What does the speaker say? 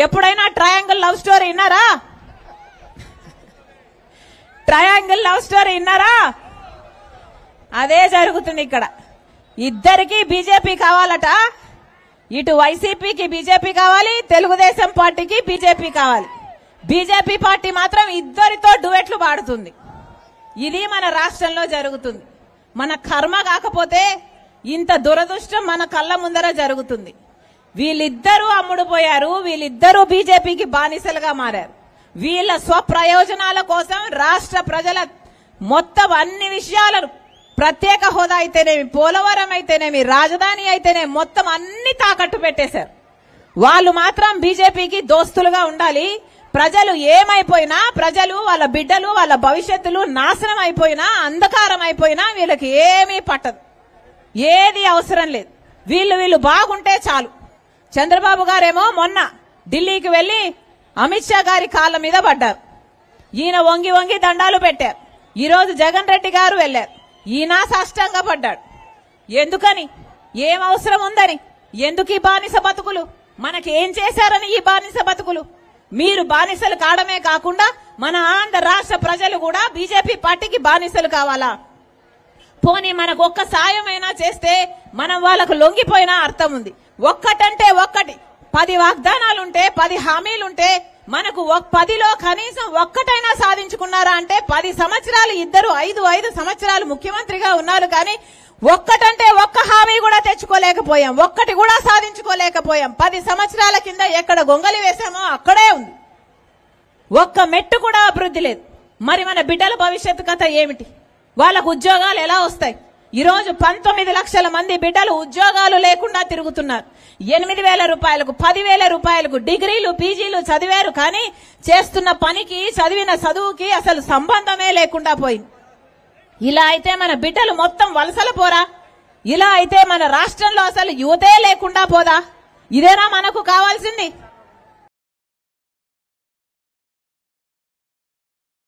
ఎప్పుడైనా triangle love story విన్నారా? Triangle love story విన్నారా? అదే జరుగుతుంది ఇక్కడ. ఇద్దరికి బీజేపీ కావాలట. ఇటు వైసీపీకి బీజేపీ కావాలి, తెలుగుదేశం పార్టీకి బీజేపీ కావాలి. బీజేపీ పార్టీ మాత్రం ఇద్దరితో డువెట్లు పాడుతుంది. ఇది మన రాష్ట్రంలో జరుగుతుంది. మన కర్మ కాకపోతే ఇంత దురదృష్టం మన కళ్ళ ముందర జరుగుతుంది. వీళ్ళిద్దరూ అమ్ముడుపోయారు. వీళ్ళిద్దరూ బీజేపీకి బానిసలుగా మారారు. వీళ్ళ స్వప్రయోజనాల కోసం రాష్ట్ర ప్రజల మొత్తం అన్ని విషయాలను, ప్రత్యేక హోదా అయితేనేమి, పోలవరం అయితేనేమి, రాజధాని అయితేనేమి, మొత్తం అన్ని తాకట్టు పెట్టేశారు. వాళ్ళు మాత్రం బీజేపీకి దోస్తులుగా ఉండాలి. ప్రజలు ఏమైపోయినా, ప్రజలు వాళ్ళ బిడ్డలు వాళ్ళ భవిష్యత్తులు నాశనం అయిపోయినా, అంధకారం అయిపోయినా వీళ్ళకి ఏమీ పట్టదు. ఏది అవసరం లేదు. వీళ్ళు బాగుంటే చాలు. చంద్రబాబు గారేమో మొన్న ఢిల్లీకి వెళ్లి అమిత్ షా గారి కాళ్ళ మీద పడ్డారు. ఈయన వంగి వంగి దండాలు పెట్టారు. ఈ రోజు జగన్ రెడ్డి గారు వెళ్లారు. ఈయన సాష్టంగా పడ్డాడు. ఎందుకని? ఏం అవసరం ఉందని? ఎందుకు ఈ బానిస బతుకులు? మనకేం చేశారని ఈ బానిస బతుకులు? మీరు బానిసలు కావడమే కాకుండా మన ఆంధ్ర రాష్ట్ర ప్రజలు కూడా బీజేపీ పార్టీకి బానిసలు కావాలా? పోనీ మనకు ఒక్క సాయమైనా చేస్తే మనం వాళ్ళకు లొంగిపోయినా అర్థం ఉంది. ఒక్కటంటే ఒక్కటి, 10 వాగ్దానాలుంటే, 10 హామీలుంటే మనకు 10లో కనీసం ఒక్కటైనా సాధించుకున్నారా అంటే 10 సంవత్సరాలు ఇద్దరు 5 సంవత్సరాలు ముఖ్యమంత్రిగా ఉన్నారు. కానీ ఒక్కటంటే ఒక్క హామీ కూడా తెచ్చుకోలేకపోయాం. ఒక్కటి కూడా సాధించుకోలేకపోయాం. 10 సంవత్సరాల కింద ఎక్కడ గొంగలి వేశామో అక్కడే ఉంది. ఒక్క మెట్టు కూడా అభివృద్ధి లేదు. మరి మన బిడ్డల భవిష్యత్తు కథ ఏమిటి? వాళ్ళకు ఉద్యోగాలు ఎలా వస్తాయి? ఈరోజు 19 లక్షల మంది బిడ్డలు ఉద్యోగాలు లేకుండా తిరుగుతున్నారు. 8,000 రూపాయలకు, 10,000 రూపాయలకు డిగ్రీలు, పీజీలు చదివారు. కానీ చేస్తున్న పనికి, చదివిన చదువుకి అసలు సంబంధమే లేకుండా పోయింది. ఇలా అయితే మన బిడ్డలు మొత్తం వలసల పోరా? ఇలా అయితే మన రాష్ట్రంలో అసలు యువతే లేకుండా పోదా? ఇదేనా మనకు కావాల్సింది?